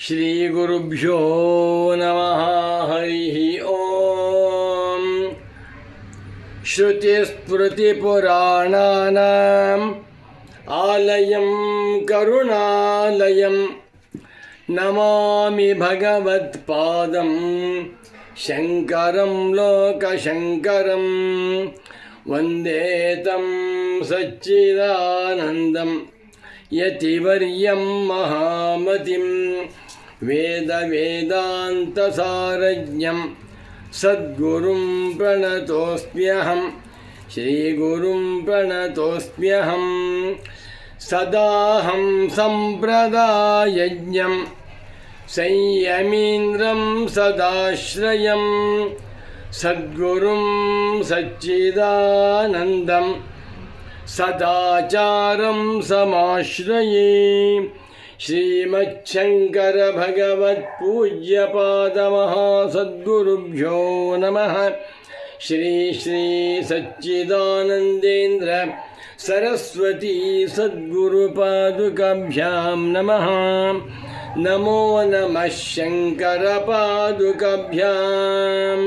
ಶ್ರೀಗುರುಭ್ಯೋ ನಮಃ. ಹರಿ ಓಂ. ಶ್ರುತಿಸ್ಮೃತಿಪುರಾಣಾನಾಂ ಆಲಯಂ ಕರುಣಾಲಯಂ ನಮಾಮಿ ಭಗವತ್ಪಾದಂ ಶಂಕರಂ ಲೋಕಶಂಕರಂ ವಂದೇ ತಂ ಸಚ್ಚಿದಾನಂದಂ ಯತಿವರ್ಯಂ ಮಹಾಮತಿಂ ವೇದಾಂತಸಾರಜ್ಞಂ ಸದ್ಗುರುಂ ಪ್ರಣತೋಸ್ಮ್ಯಹಂ ಶ್ರೀಗುರುಂ ಪ್ರಣತೋಸ್ಮ್ಯಹಂ ಸದಾಹಂ ಸಂಪ್ರದಾಯಜ್ಞಂ ಸಂಯಮೀಂದ್ರಂ ಸದಾಶ್ರಯಂ ಸದ್ಗುರುಂ ಸಚ್ಚಿದಾನಂದಂ ಸದಾಚಾರಂ ಸಮಾಶ್ರಯೇ. ಶ್ರೀಮಚ್ಛಂಕರ ಭಗವತ್ಪೂಜ್ಯಪಾದಮಹಾಸದ್ಗುರುಭ್ಯೋ ನಮಃ. ಶ್ರೀ ಶ್ರೀ ಸಚ್ಚಿದಾನಂದೇಂದ್ರ ಸರಸ್ವತೀ ಸದ್ಗುರುಪಾದುಕಾಭ್ಯಾಂ ನಮಃ. ನಮೋ ನಮಃ ಶಂಕರ ಪಾದುಕಾಭ್ಯಾಂ.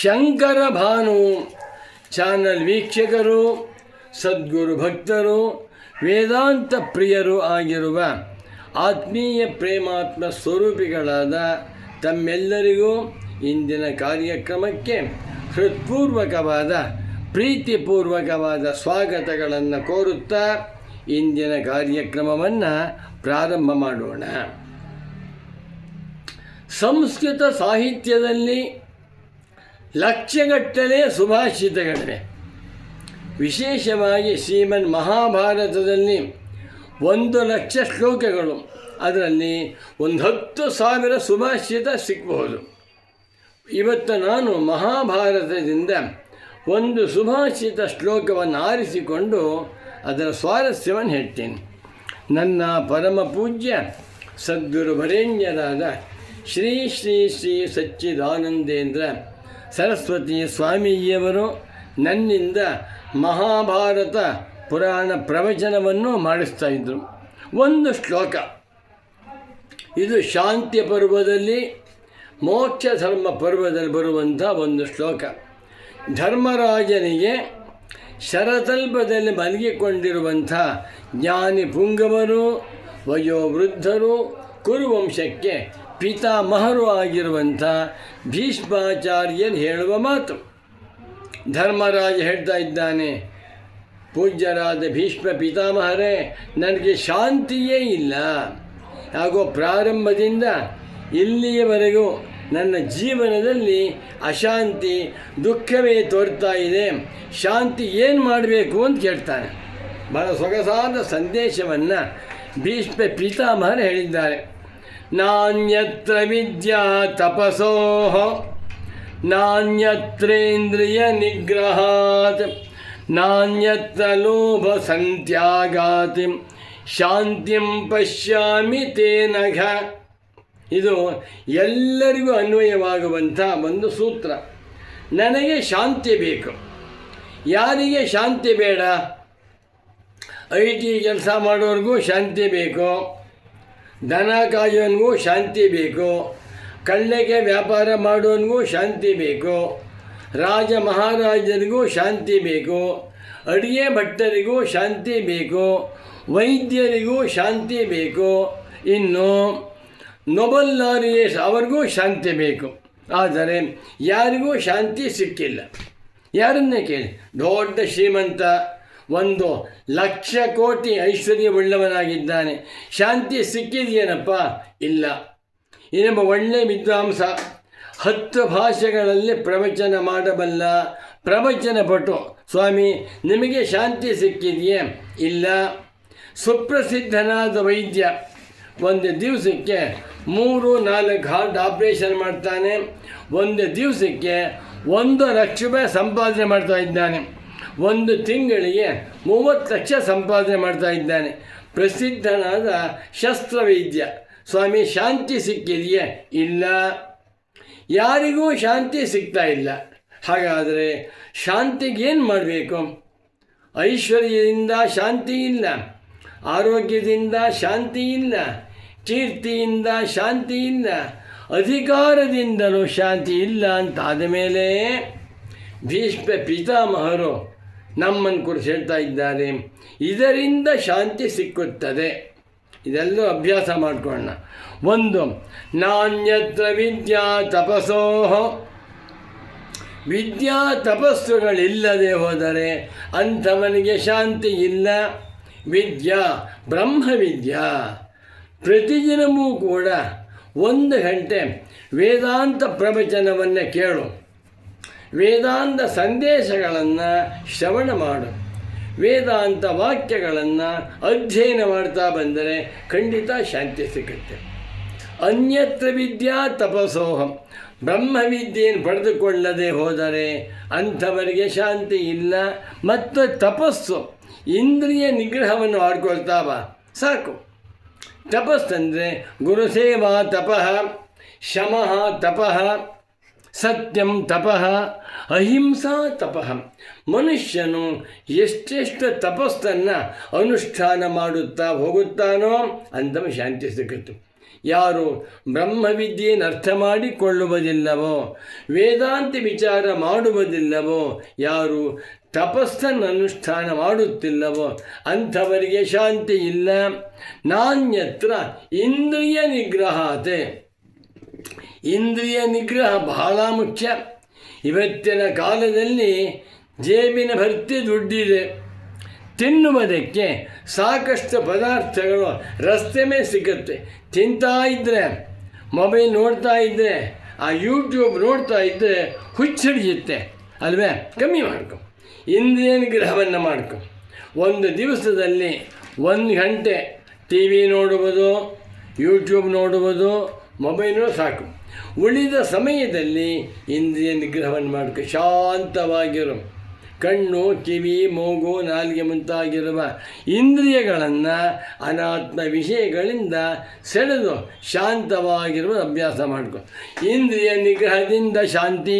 ಶಂಕರ ಭಾನು ಚಾನಲ್ ವೀಕ್ಷಕರು, ಸದ್ಗುರು ಭಕ್ತರು, ವೇದಾಂತ ಪ್ರಿಯರು ಆಗಿರುವ ಆತ್ಮೀಯ ಪ್ರೇಮಾತ್ಮ ಸ್ವರೂಪಿಗಳಾದ ತಮ್ಮೆಲ್ಲರಿಗೂ ಇಂದಿನ ಕಾರ್ಯಕ್ರಮಕ್ಕೆ ಹೃತ್ಪೂರ್ವಕವಾದ ಪ್ರೀತಿಪೂರ್ವಕವಾದ ಸ್ವಾಗತಗಳನ್ನು ಕೋರುತ್ತಾ ಇಂದಿನ ಕಾರ್ಯಕ್ರಮವನ್ನು ಪ್ರಾರಂಭ ಮಾಡೋಣ. ಸಂಸ್ಕೃತ ಸಾಹಿತ್ಯದಲ್ಲಿ ಲಕ್ಷಗಟ್ಟಲೆ ಸುಭಾಷಿತಗಳಿವೆ. ವಿಶೇಷವಾಗಿ ಶ್ರೀಮನ್ ಮಹಾಭಾರತದಲ್ಲಿ 1,00,000 ಶ್ಲೋಕಗಳು, ಅದರಲ್ಲಿ 10,000 ಸುಭಾಷಿತ ಸಿಗಬಹುದು. ಇವತ್ತು ನಾನು ಮಹಾಭಾರತದಿಂದ ಒಂದು ಸುಭಾಷಿತ ಶ್ಲೋಕವನ್ನು ಆರಿಸಿಕೊಂಡು ಅದರ ಸ್ವಾರಸ್ಯವನ್ನು ಹೇಳ್ತೇನೆ. ನನ್ನ ಪರಮ ಪೂಜ್ಯ ಸದ್ಗುರು ವರೇಣ್ಯರಾದ ಶ್ರೀ ಶ್ರೀ ಶ್ರೀ ಸಚ್ಚಿದಾನಂದೇಂದ್ರ ಸರಸ್ವತಿ ಸ್ವಾಮೀಜಿಯವರು ನನ್ನಿಂದ ಮಹಾಭಾರತ ಪುರಾಣ ಪ್ರವಚನವನ್ನು ಮಾಡಿಸ್ತಾ ಇದ್ದರು. ಒಂದು ಶ್ಲೋಕ ಇದು ಶಾಂತಿ ಪರ್ವದಲ್ಲಿ, ಮೋಕ್ಷ ಧರ್ಮ ಪರ್ವದಲ್ಲಿ ಬರುವಂಥ ಒಂದು ಶ್ಲೋಕ. ಧರ್ಮರಾಜನಿಗೆ ಶರತಲ್ಪದಲ್ಲಿ ಮಲಗಿಕೊಂಡಿರುವಂಥ ಜ್ಞಾನಿ ಪುಂಗವರು, ವಯೋವೃದ್ಧರು, ಕುರುವಂಶಕ್ಕೆ ಪಿತಾಮಹರು ಆಗಿರುವಂಥ ಭೀಷ್ಮಾಚಾರ್ಯರು ಹೇಳುವ ಮಾತು. ಧರ್ಮರಾಜ ಹೇಳ್ತಾ ಇದ್ದಾನೆ, ಪೂಜ್ಯರಾದ ಭೀಷ್ಮ ಪಿತಾಮಹರೇ, ನನಗೆ ಶಾಂತಿಯೇ ಇಲ್ಲ. ಹಾಗೂ ಪ್ರಾರಂಭದಿಂದ ಇಲ್ಲಿಯವರೆಗೂ ನನ್ನ ಜೀವನದಲ್ಲಿ ಅಶಾಂತಿ, ದುಃಖವೇ ತೋರ್ತಾ ಇದೆ. ಶಾಂತಿ ಏನು ಮಾಡಬೇಕು ಅಂತ ಕೇಳ್ತಾನೆ. ಬಹಳ ಸೊಗಸಾದ ಸಂದೇಶವನ್ನು ಭೀಷ್ಮ ಪಿತಾಮಹರು ಹೇಳಿದ್ದಾರೆ. ನಾನ್ಯತ್ರ ವಿದ್ಯಾ ತಪಸೋಃ ನಾನ್ಯತ್ರೇಂದ್ರಿಯ ನಿಗ್ರಹಾತ್ ನಾನ್ಯತ್ರ ಲೋಭ ಸಂತ್ಯಾಗಾತ್ ಶಾಂತಿಂ ಪಶ್ಯಾಮಿ ತೇನಘ. ಇದು ಎಲ್ಲರಿಗೂ ಅನ್ವಯವಾಗುವಂಥ ಒಂದು ಸೂತ್ರ. ನನಗೆ ಶಾಂತಿ ಬೇಕು. ಯಾರಿಗೆ ಶಾಂತಿ ಬೇಡ? IT ಕೆಲಸ ಮಾಡೋರಿಗೂ ಶಾಂತಿ ಬೇಕು, ದನ ಕಾಯೋನಿಗೂ ಶಾಂತಿ ಬೇಕು, ಕಳ್ಳೆಗೆ ವ್ಯಾಪಾರ ಮಾಡೋನಿಗೂ ಶಾಂತಿ ಬೇಕು, ರಾಜ ಮಹಾರಾಜರಿಗೂ ಶಾಂತಿ ಬೇಕು, ಅಡಿಗೆ ಭಟ್ಟರಿಗೂ ಶಾಂತಿ ಬೇಕು, ವೈದ್ಯರಿಗೂ ಶಾಂತಿ ಬೇಕು, ಇನ್ನು ನೊಬೆಲ್ ಲಾರಿಯೇಟ್ಸ್ ಅವ್ರಿಗೂ ಶಾಂತಿ ಬೇಕು. ಆದರೆ ಯಾರಿಗೂ ಶಾಂತಿ ಸಿಕ್ಕಿಲ್ಲ. ಯಾರನ್ನೇ ಕೇಳಿ, ದೊಡ್ಡ ಶ್ರೀಮಂತ, 1,00,000 ಕೋಟಿ ಐಶ್ವರ್ಯವುಳ್ಳವನಾಗಿದ್ದಾನೆ, ಶಾಂತಿ ಸಿಕ್ಕಿದೆಯೇನಪ್ಪ? ಇಲ್ಲ. ಇನ್ನೊಬ್ಬ ಒಳ್ಳೆಯ ವಿದ್ವಾಂಸ, 10 ಭಾಷೆಗಳಲ್ಲಿ ಪ್ರವಚನ ಮಾಡಬಲ್ಲ ಪ್ರವಚನ ಪಟು, ಸ್ವಾಮಿ ನಿಮಗೆ ಶಾಂತಿ ಸಿಕ್ಕಿದೆಯೇ? ಇಲ್ಲ. ಸುಪ್ರಸಿದ್ಧನಾದ ವೈದ್ಯ, ಒಂದು ದಿವಸಕ್ಕೆ 3-4 ಹಾರ್ಟ್ ಆಪ್ರೇಷನ್ ಮಾಡ್ತಾನೆ, ಒಂದು ದಿವಸಕ್ಕೆ 1,00,000 ರೂಪಾಯಿ ಸಂಪಾದನೆ ಮಾಡ್ತಾ ಇದ್ದಾನೆ, ಒಂದು ತಿಂಗಳಿಗೆ 30 ಲಕ್ಷ ಸಂಪಾದನೆ ಮಾಡ್ತಾ ಇದ್ದಾನೆ. ಪ್ರಸಿದ್ಧನಾದ ಶಸ್ತ್ರವೈದ್ಯ, ಸ್ವಾಮಿ ಶಾಂತಿ ಸಿಕ್ಕಿದೆಯೇ? ಇಲ್ಲ. ಯಾರಿಗೂ ಶಾಂತಿ ಸಿಗ್ತಾ ಇಲ್ಲ. ಹಾಗಾದರೆ ಶಾಂತಿಗೆ ಏನು ಮಾಡಬೇಕು? ಐಶ್ವರ್ಯದಿಂದ ಶಾಂತಿ ಇಲ್ಲ, ಆರೋಗ್ಯದಿಂದ ಶಾಂತಿ ಇಲ್ಲ, ಕೀರ್ತಿಯಿಂದ ಶಾಂತಿ ಇಲ್ಲ, ಅಧಿಕಾರದಿಂದಲೂ ಶಾಂತಿ ಇಲ್ಲ ಅಂತಾದ ಮೇಲೆ ಭೀಷ್ಮ ಪಿತಾಮಹರು ನಮ್ಮನ್ನು ಕುರಿತು ಹೇಳ್ತಾ ಇದ್ದಾರೆ, ಇದರಿಂದ ಶಾಂತಿ ಸಿಕ್ಕುತ್ತದೆ. ಇದೆಲ್ಲೂ ಅಭ್ಯಾಸ ಮಾಡಿಕೊಳ್ಳೋಣ. ಒಂದು, ನಾಣ್ಯತ್ರ ವಿದ್ಯಾ ತಪಸೋ, ವಿದ್ಯಾ ತಪಸ್ಸುಗಳಿಲ್ಲದೆ ಹೋದರೆ ಅಂಥವನಿಗೆ ಶಾಂತಿ ಇಲ್ಲ. ವಿದ್ಯಾ ಬ್ರಹ್ಮವಿದ್ಯಾ, ಪ್ರತಿದಿನವೂ ಕೂಡ 1 ಗಂಟೆ ವೇದಾಂತ ಪ್ರವಚನವನ್ನು ಕೇಳು, ವೇದಾಂತ ಸಂದೇಶಗಳನ್ನು ಶ್ರವಣ ಮಾಡು, ವೇದಾಂತ ವಾಕ್ಯಗಳನ್ನು ಅಧ್ಯಯನ ಮಾಡ್ತಾ ಬಂದರೆ ಖಂಡಿತ ಶಾಂತಿ ಸಿಗುತ್ತೆ. ಅನ್ಯತ್ರ ವಿದ್ಯಾ ತಪಸೋಹಂ, ಬ್ರಹ್ಮವಿದ್ಯೆಯನ್ನು ಪಡೆದುಕೊಳ್ಳದೆ ಹೋದರೆ ಅಂಥವರಿಗೆ ಶಾಂತಿ ಇಲ್ಲ. ಮತ್ತು ತಪಸ್ಸು, ಇಂದ್ರಿಯ ನಿಗ್ರಹವನ್ನು ಮಾಡ್ಕೊಳ್ತಾ ಬಾ, ಸಾಕು. ತಪಸ್ಸಂದರೆ ಗುರುಸೇವಾ ತಪಃ, ಶಮಃ ತಪಃ, ಸತ್ಯಂ ತಪಃ, ಅಹಿಂಸಾ ತಪಃ. ಮನುಷ್ಯನು ಎಷ್ಟೆಷ್ಟು ತಪಸ್ಸನ್ನು ಅನುಷ್ಠಾನ ಮಾಡುತ್ತಾ ಹೋಗುತ್ತಾನೋ ಅಂಥವ ಶಾಂತಿ ಸಿಗುತ್ತೆ. ಯಾರು ಬ್ರಹ್ಮವಿದ್ಯೆಯನ್ನು ಅರ್ಥ ಮಾಡಿಕೊಳ್ಳುವುದಿಲ್ಲವೋ, ವೇದಾಂತ ವಿಚಾರ ಮಾಡುವುದಿಲ್ಲವೋ, ಯಾರು ತಪಸ್ಸನ್ನು ಅನುಷ್ಠಾನ ಮಾಡುತ್ತಿಲ್ಲವೋ ಅಂಥವರಿಗೆ ಶಾಂತಿ ಇಲ್ಲ. ನಾಣ್ಯತ್ರ ಇಂದ್ರಿಯ ನಿಗ್ರಹಾತೆ, ಇಂದ್ರಿಯ ನಿಗ್ರಹ ಬಹಳ ಮುಖ್ಯ. ಇವತ್ತಿನ ಕಾಲದಲ್ಲಿ ಜೇಬಿನ ಭರ್ತಿ ದುಡ್ಡಿದೆ, ತಿನ್ನುವುದಕ್ಕೆ ಸಾಕಷ್ಟು ಪದಾರ್ಥಗಳು ರಸ್ತೆ ಮೇಲೆ ಸಿಗುತ್ತೆ. ತಿಂತಾ ಇದ್ದರೆ, ಮೊಬೈಲ್ ನೋಡ್ತಾ ಇದ್ದರೆ, ಆ ಯೂಟ್ಯೂಬ್ ನೋಡ್ತಾ ಇದ್ದರೆ ಹುಚ್ಚಿಡಿಯುತ್ತೆ ಅಲ್ವೇ? ಕಮ್ಮಿ ಮಾಡ್ಕೊ, ಇಂದ್ರಿಯ ನಿಗ್ರಹವನ್ನು ಮಾಡ್ಕೊ. ಒಂದು ದಿವಸದಲ್ಲಿ 1 ಗಂಟೆ ಟಿ ವಿ ನೋಡುವುದು, ಯೂಟ್ಯೂಬ್ ನೋಡುವುದು, ಮೊಬೈಲು ಸಾಕು. ಉಳಿದ ಸಮಯದಲ್ಲಿ ಇಂದ್ರಿಯ ನಿಗ್ರಹವನ್ನು ಮಾಡ್ಕೊ, ಶಾಂತವಾಗಿರು. ಕಣ್ಣು, ಕಿವಿ, ಮೂಗು, ನಾಲಿಗೆ ಮುಂತಾಗಿರುವ ಇಂದ್ರಿಯಗಳನ್ನು ಅನಾತ್ಮ ವಿಷಯಗಳಿಂದ ಸೆಳೆದು ಶಾಂತವಾಗಿರುವ ಅಭ್ಯಾಸ ಮಾಡ್ಕೊ. ಇಂದ್ರಿಯ ನಿಗ್ರಹದಿಂದ ಶಾಂತಿ.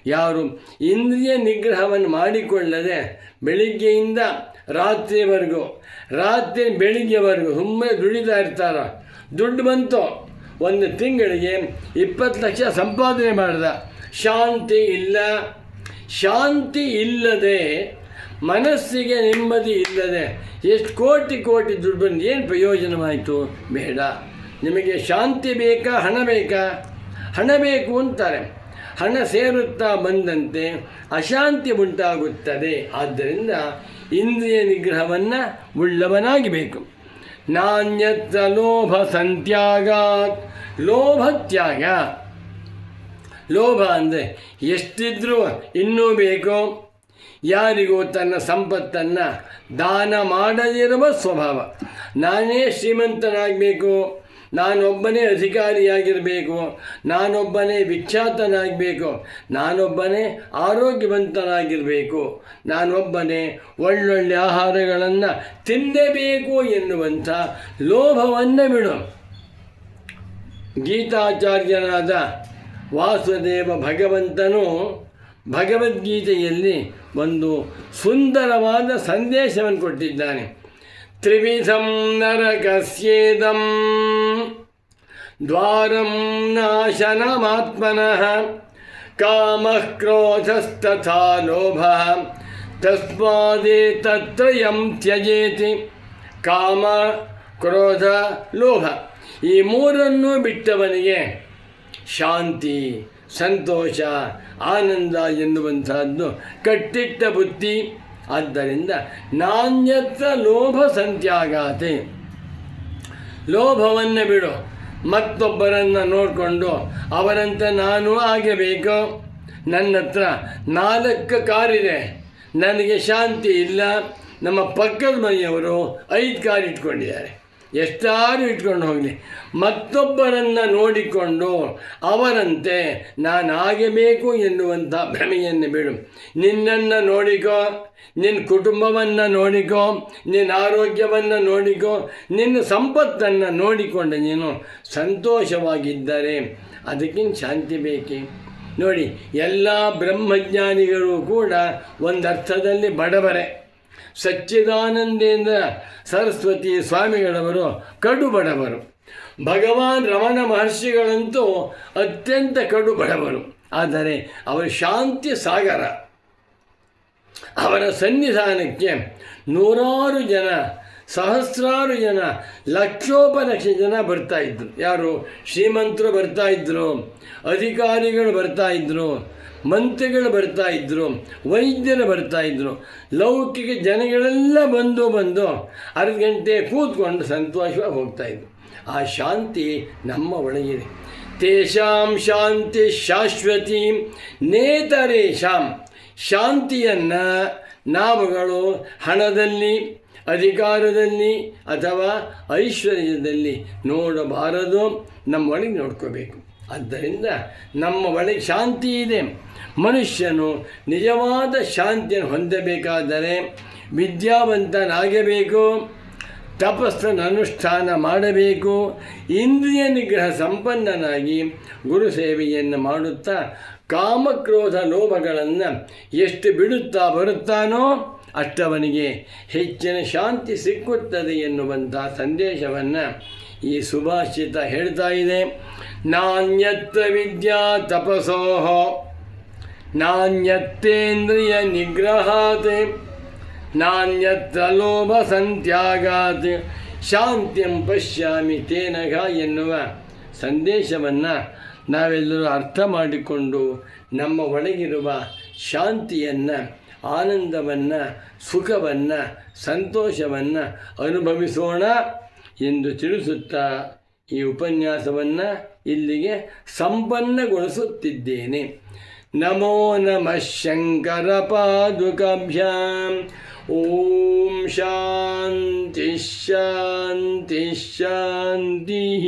ಯಾರು ಇಂದ್ರಿಯ ನಿಗ್ರಹವನ್ನು ಮಾಡಿಕೊಳ್ಳದೆ ಬೆಳಿಗ್ಗೆಯಿಂದ ರಾತ್ರಿವರೆಗೂ, ರಾತ್ರಿ ಬೆಳಿಗ್ಗೆವರೆಗೂ ಸುಮ್ಮನೆ ದುಡಿತಾ ಇರ್ತಾರ, ದುಡ್ಡು ಬಂತು, 1 ತಿಂಗಳಿಗೆ 20 ಲಕ್ಷ ಸಂಪಾದನೆ ಮಾಡಿದ, ಶಾಂತಿ ಇಲ್ಲ. ಶಾಂತಿ ಇಲ್ಲದೆ, ಮನಸ್ಸಿಗೆ ನೆಮ್ಮದಿ ಇಲ್ಲದೆ ಎಷ್ಟು ಕೋಟಿ ದುಡ್ಡು ಬಂದು ಏನು ಪ್ರಯೋಜನವಾಯಿತು? ಬೇಡ. ನಿಮಗೆ ಶಾಂತಿ ಬೇಕಾ, ಹಣ ಬೇಕಾ? ಹಣ ಬೇಕು ಅಂತಾರೆ. ಹಣ ಸೇರುತ್ತಾ ಬಂದಂತೆ ಅಶಾಂತಿ ಉಂಟಾಗುತ್ತದೆ. ಆದ್ದರಿಂದ ಇಂದ್ರಿಯ ನಿಗ್ರಹವನ್ನು ಉಳ್ಳವನಾಗಬೇಕು. ನಾಣ್ಯತ್ರ ಲೋಭ ಸಂತ್ಯಾಗಾತ್, ಲೋಭತ್ಯಾಗ. ಲೋಭ ಅಂದರೆ ಎಷ್ಟಿದ್ರೂ ಇನ್ನೂ ಬೇಕು. ಯಾರಿಗೂ ತನ್ನ ಸಂಪತ್ತನ್ನು ದಾನ ಮಾಡದಿರುವ ಸ್ವಭಾವ. ನಾನೇ ಶ್ರೀಮಂತನಾಗಬೇಕು, ನಾನೊಬ್ಬನೇ ಅಧಿಕಾರಿಯಾಗಿರಬೇಕು, ನಾನೊಬ್ಬನೇ ವಿಖ್ಯಾತನಾಗಬೇಕು, ನಾನೊಬ್ಬನೇ ಆರೋಗ್ಯವಂತನಾಗಿರಬೇಕು, ನಾನೊಬ್ಬನೇ ಒಳ್ಳೊಳ್ಳೆ ಆಹಾರಗಳನ್ನು ತಿನ್ನಬೇಕು ಎನ್ನುವಂಥ ಲೋಭವನ್ನು ಬಿಡು. ಗೀತಾಚಾರ್ಯನಾದ ವಾಸುದೇವ ಭಗವಂತನು ಭಗವದ್ಗೀತೆಯಲ್ಲಿ ಒಂದು ಸುಂದರವಾದ ಸಂದೇಶವನ್ನು ಕೊಟ್ಟಿದ್ದಾನೆ. ತ್ರಿವಿಧಂ ನರಕಸ್ಯೇದಂ ದ್ವಾರಂ ನಾಶನಮಾತ್ಮನಃ ಕಾಮಃ ಕ್ರೋಧಸ್ತಥಾ ಲೋಭಃ ತಸ್ಮಾದೇತತ್ರಯಂ ತ್ಯಜೇತಿ. ಕಾಮ, ಕ್ರೋಧ, ಲೋಭ ಈ 3 ಬಿಟ್ಟವನಿಗೆ ಶಾಂತಿ, ಸಂತೋಷ, ಆನಂದ ಎನ್ನುವಂಥದ್ದು ಕಟ್ಟಿಟ್ಟ ಬುದ್ಧಿ. ಆದ್ದರಿಂದ ನಾಣ್ಯತ್ರ ಲೋಭ ಸಂತ್ಯಾಗಾತೆ, ಲೋಭವನ್ನು ಬಿಡು. ಮತ್ತೊಬ್ಬರನ್ನು ನೋಡಿಕೊಂಡು ಅವರಂತೆ ನಾನು ಆಗಬೇಕು, ನನ್ನ ಹತ್ರ 4 ಕಾರಿದೆ, ನನಗೆ ಶಾಂತಿ ಇಲ್ಲ. ನಮ್ಮ ಪಕ್ಕದ ಮನೆಯವರು 5 ಕಾರ್ ಇಟ್ಕೊಂಡಿದ್ದಾರೆ, ಎಷ್ಟಾರು ಇಟ್ಕೊಂಡು ಹೋಗಲಿ. ಮತ್ತೊಬ್ಬರನ್ನು ನೋಡಿಕೊಂಡು ಅವರಂತೆ ನಾನು ಆಗಬೇಕು ಎನ್ನುವಂಥ ಭ್ರಮೆಯನ್ನು ಬಿಡು. ನಿನ್ನನ್ನು ನೋಡಿಕೋ, ನಿನ್ನ ಕುಟುಂಬವನ್ನು ನೋಡಿಕೋ, ನಿನ್ನ ಆರೋಗ್ಯವನ್ನು ನೋಡಿಕೋ, ನಿನ್ನ ಸಂಪತ್ತನ್ನು ನೋಡಿಕೊಂಡು ನೀನು ಸಂತೋಷವಾಗಿದ್ದರೆ ಅದಕ್ಕಿಂತ ಶಾಂತಿ ಬೇಕೇ? ನೋಡಿ, ಎಲ್ಲ ಬ್ರಹ್ಮಜ್ಞಾನಿಗಳು ಕೂಡ ಒಂದರ್ಥದಲ್ಲಿ ಬಡವರೇ. ಸಚ್ಚಿದಾನಂದೇಂದ್ರ ಸರಸ್ವತಿ ಸ್ವಾಮಿಗಳವರು ಕಡು ಬಡವರು. ಭಗವಾನ್ ರಮಣ ಮಹರ್ಷಿಗಳಂತೂ ಅತ್ಯಂತ ಕಡು ಬಡವರು. ಆದರೆ ಅವರು ಶಾಂತಿ ಸಾಗರ. ಅವರ ಸನ್ನಿಧಾನಕ್ಕೆ ನೂರಾರು ಜನ, ಸಹಸ್ರಾರು ಜನ, ಲಕ್ಷೋಪಲಕ್ಷ ಜನ ಬರ್ತಾಯಿದ್ರು. ಯಾರು? ಶ್ರೀಮಂತರು ಬರ್ತಾಯಿದ್ರು, ಅಧಿಕಾರಿಗಳು ಬರ್ತಾಯಿದ್ರು, ಮಂತ್ರಿಗಳು ಬರ್ತಾಯಿದ್ರು, ವೈದ್ಯರು ಬರ್ತಾಯಿದ್ರು. ಲೌಕಿಕ ಜನಗಳೆಲ್ಲ ಬಂದು ಅರ್ಧ ಗಂಟೆ ಕೂತ್ಕೊಂಡು ಸಂತೋಷವಾಗಿ ಹೋಗ್ತಾಯಿದ್ರು. ಆ ಶಾಂತಿ ನಮ್ಮ ಒಳಗಿದೆ. ತೇಷಾಂ ಶಾಂತಿ ಶಾಶ್ವತಿ ನೇತರೇಷಾಂ. ಶಾಂತಿಯನ್ನು ನಾವುಗಳು ಹಣದಲ್ಲಿ, ಅಧಿಕಾರದಲ್ಲಿ ಅಥವಾ ಐಶ್ವರ್ಯದಲ್ಲಿ ನೋಡಬಾರದು, ನಮ್ಮ ಒಳಗೆ ನೋಡ್ಕೋಬೇಕು. ಆದ್ದರಿಂದ ನಮ್ಮ ಒಳಗೆ ಶಾಂತಿ ಇದೆ. ಮನುಷ್ಯನು ನಿಜವಾದ ಶಾಂತಿಯನ್ನು ಹೊಂದಬೇಕಾದರೆ ವಿದ್ಯಾವಂತನಾಗಬೇಕು, ತಪಸ್ಸನ್ನು ಅನುಷ್ಠಾನ ಮಾಡಬೇಕು, ಇಂದ್ರಿಯ ನಿಗ್ರಹ ಸಂಪನ್ನನಾಗಿ ಗುರು ಸೇವೆಯನ್ನು ಮಾಡುತ್ತಾ ಕಾಮಕ್ರೋಧ ಲೋಭಗಳನ್ನು ಎಷ್ಟು ಬಿಡುತ್ತಾ ಬರುತ್ತಾನೋ ಅಷ್ಟವನಿಗೆ ಹೆಚ್ಚಿನ ಶಾಂತಿ ಸಿಕ್ಕುತ್ತದೆ ಎನ್ನುವಂಥ ಸಂದೇಶವನ್ನು ಈ ಸುಭಾಷಿತ ಹೇಳ್ತಾ ಇದೆ. ನಾಣ್ಯತ್ರ ವಿದ್ಯಾ ತಪಸೋಹ ನಾಣ್ಯತ್ತೇಂದ್ರಿಯ ನಿಗ್ರಹಾತ್ ನಾಣ್ಯತ್ರ ಲೋಭ ಸಂತ್ಯಾಗಾತ್ ಶಾಂತಿಂ ಪಶ್ಯಾಮಿ ತೇನಘ ಎನ್ನುವ ಸಂದೇಶವನ್ನು ನಾವೆಲ್ಲರೂ ಅರ್ಥ ಮಾಡಿಕೊಂಡು ನಮ್ಮ ಒಳಗಿರುವ ಶಾಂತಿಯನ್ನು, ಆನಂದವನ್ನು, ಸುಖವನ್ನು, ಸಂತೋಷವನ್ನು ಅನುಭವಿಸೋಣ ಎಂದು ತಿಳಿಸುತ್ತಾ ಈ ಉಪನ್ಯಾಸವನ್ನು ಇಲ್ಲಿಗೆ ಸಂಪನ್ನಗೊಳಿಸುತ್ತಿದ್ದೇನೆ. ನಮೋ ನಮಃ ಶಂಕರ ಪಾದುಕಾಭ್ಯಾಂ. ಓಂ ಶಾಂತಿ ಶಾಂತಿ ಶಾಂತಿ.